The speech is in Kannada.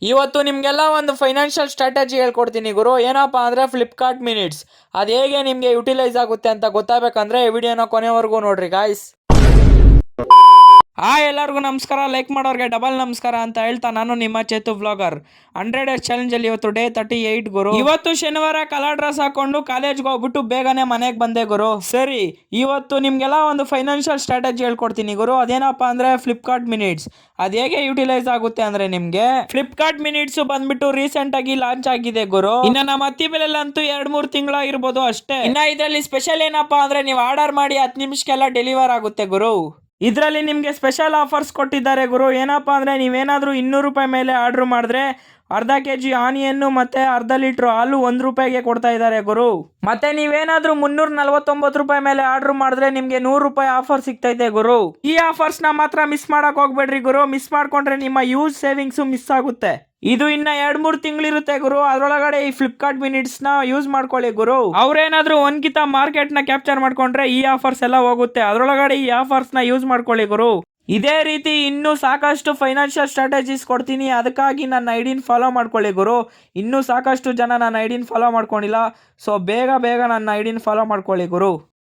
ಇವತ್ತು ನಿಮಗೆಲ್ಲ ಒಂದು ಫೈನಾನ್ಷಿಯಲ್ ಸ್ಟ್ರಾಟಜಿ ಹೇಳ್ಕೊಡ್ತೀನಿ ಗುರು. ಏನಪ್ಪ ಅಂದರೆ ಫ್ಲಿಪ್ಕಾರ್ಟ್ ಮಿನಿಟ್ಸ್. ಅದು ಹೇಗೆ ನಿಮಗೆ ಯುಟಿಲೈಸ್ ಆಗುತ್ತೆ ಅಂತ ಗೊತ್ತಾಗಬೇಕಂದ್ರೆ ಈ ವಿಡಿಯೋನ ಕೊನೆವರೆಗೂ ನೋಡ್ರಿ ಗಾಯ್ಸ್. ಎಲ್ಲರಿಗೂ ನಮಸ್ಕಾರ. ಲೈಕ್ ಮಾಡೋರಿಗೆ ಡಬಲ್ ನಮಸ್ಕಾರ ಅಂತ ಹೇಳ್ತಾ ನಾನು ನಿಮ್ಮ ಚೇತು ವ್ಲಾಗರ್. 100 ಡೇಸ್ ಚಾಲೆಂಜ್ ಅಲ್ಲಿ ಇವತ್ತು ಡೇ 38 ಗುರು. ಇವತ್ತು ಶನಿವಾರ ಕಲರ್ ಡ್ರೆಸ್ ಹಾಕೊಂಡು ಕಾಲೇಜ್ಗೆ ಹೋಗ್ಬಿಟ್ಟು ಬೇಗನೆ ಮನೆಗೆ ಬಂದೆ ಗುರು. ಸರಿ, ಇವತ್ತು ನಿಮ್ಗೆಲ್ಲ ಒಂದು ಫೈನಾನ್ಷಿಯಲ್ ಸ್ಟ್ರಾಟಜಿ ಹೇಳ್ಕೊಡ್ತೀನಿ ಗುರು. ಅದೇನಪ್ಪ ಅಂದ್ರೆ ಫ್ಲಿಪ್ಕಾರ್ಟ್ ಮಿನಿಟ್ಸ್. ಅದು ಹೇಗೆ ಯುಟಿಲೈಸ್ ಆಗುತ್ತೆ ಅಂದ್ರೆ ನಿಮ್ಗೆ ಫ್ಲಿಪ್ಕಾರ್ಟ್ ಮಿನಿಟ್ಸ್ ಬಂದ್ಬಿಟ್ಟು ರೀಸೆಂಟ್ ಆಗಿ ಲಾಂಚ್ ಆಗಿದೆ ಗುರು. ಇನ್ನ ನಮ್ಮ ಅತ್ತಿ ಬೆಲೆಲ್ಲಂತೂ 2-3 ತಿಂಗಳಾಗಿರ್ಬೋದು ಅಷ್ಟೇ. ಇನ್ನ ಇದರಲ್ಲಿ ಸ್ಪೆಷಲ್ ಏನಪ್ಪಾ ಅಂದ್ರೆ ನೀವು ಆರ್ಡರ್ ಮಾಡಿ 10 ನಿಮಿಷಕ್ಕೆಲ್ಲ ಡೆಲಿವರ್ ಆಗುತ್ತೆ ಗುರು. ಇದರಲ್ಲಿ ನಿಮಗೆ ಸ್ಪೆಷಲ್ ಆಫರ್ಸ್ ಕೊಟ್ಟಿದ್ದಾರೆ ಗುರು. ಏನಪ್ಪಾ ಅಂದರೆ ನೀವೇನಾದರೂ 200 ರೂಪಾಯಿ ಮೇಲೆ ಆರ್ಡ್ರ್ ಮಾಡಿದ್ರೆ ಅರ್ಧ kg ಆನಿಯನ್ನು ಮತ್ತೆ ಅರ್ಧ ಲೀಟ್ರ್ ಹಾಲು 1 ರೂಪಾಯಿಗೆ ಕೊಡ್ತಾ ಇದ್ದಾರೆ ಗುರು. ಮತ್ತೆ ನೀವೇನಾದ್ರೂ 349 ರೂಪಾಯಿ ಮೇಲೆ ಆರ್ಡರ್ ಮಾಡಿದ್ರೆ ನಿಮ್ಗೆ 100 ರೂಪಾಯಿ ಆಫರ್ ಸಿಗ್ತೈತೆ ಗುರು. ಈ ಆಫರ್ಸ್ ನ ಮಾತ್ರ ಮಿಸ್ ಮಾಡಕ್ ಹೋಗ್ಬೇಡ್ರಿ ಗುರು. ಮಿಸ್ ಮಾಡ್ಕೊಂಡ್ರೆ ನಿಮ್ಮ ಯೂಸ್ ಸೇವಿಂಗ್ಸ್ ಮಿಸ್ ಆಗುತ್ತೆ. ಇದು ಇನ್ನ 2-3 ತಿಂಗಳಿರುತ್ತೆ ಗುರು. ಅದರೊಳಗಡೆ ಈ ಫ್ಲಿಪ್ಕಾರ್ಟ್ ಮಿನಿಟ್ಸ್ ನ ಯೂಸ್ ಮಾಡ್ಕೊಳ್ಳಿ ಗುರು. ಅವ್ರೇನಾದ್ರೂ ಒಂದ್ಕಿತ ಮಾರ್ಕೆಟ್ ನ ಕ್ಯಾಪ್ಚರ್ ಮಾಡ್ಕೊಂಡ್ರೆ ಈ ಆಫರ್ಸ್ ಎಲ್ಲ ಹೋಗುತ್ತೆ. ಅದರೊಳಗಡೆ ಈ ಆಫರ್ಸ್ ನ ಯೂಸ್ ಮಾಡ್ಕೊಳ್ಳಿ ಗುರು. ಇದೇ ರೀತಿ ಇನ್ನೂ ಸಾಕಷ್ಟು ಫೈನಾನ್ಷಿಯಲ್ ಸ್ಟ್ರಾಟಜೀಸ್ ಕೊಡ್ತೀನಿ. ಅದಕ್ಕಾಗಿ ನನ್ನ ಐಡಿನ ಫಾಲೋ ಮಾಡ್ಕೊಳ್ಳಿ ಗುರು. ಇನ್ನೂ ಸಾಕಷ್ಟು ಜನ ನನ್ನ ಐಡಿನ ಫಾಲೋ ಮಾಡ್ಕೊಂಡಿಲ್ಲ. ಸೊ ಬೇಗ ನನ್ನ ಐಡಿನ ಫಾಲೋ ಮಾಡ್ಕೊಳ್ಳಿ ಗುರು.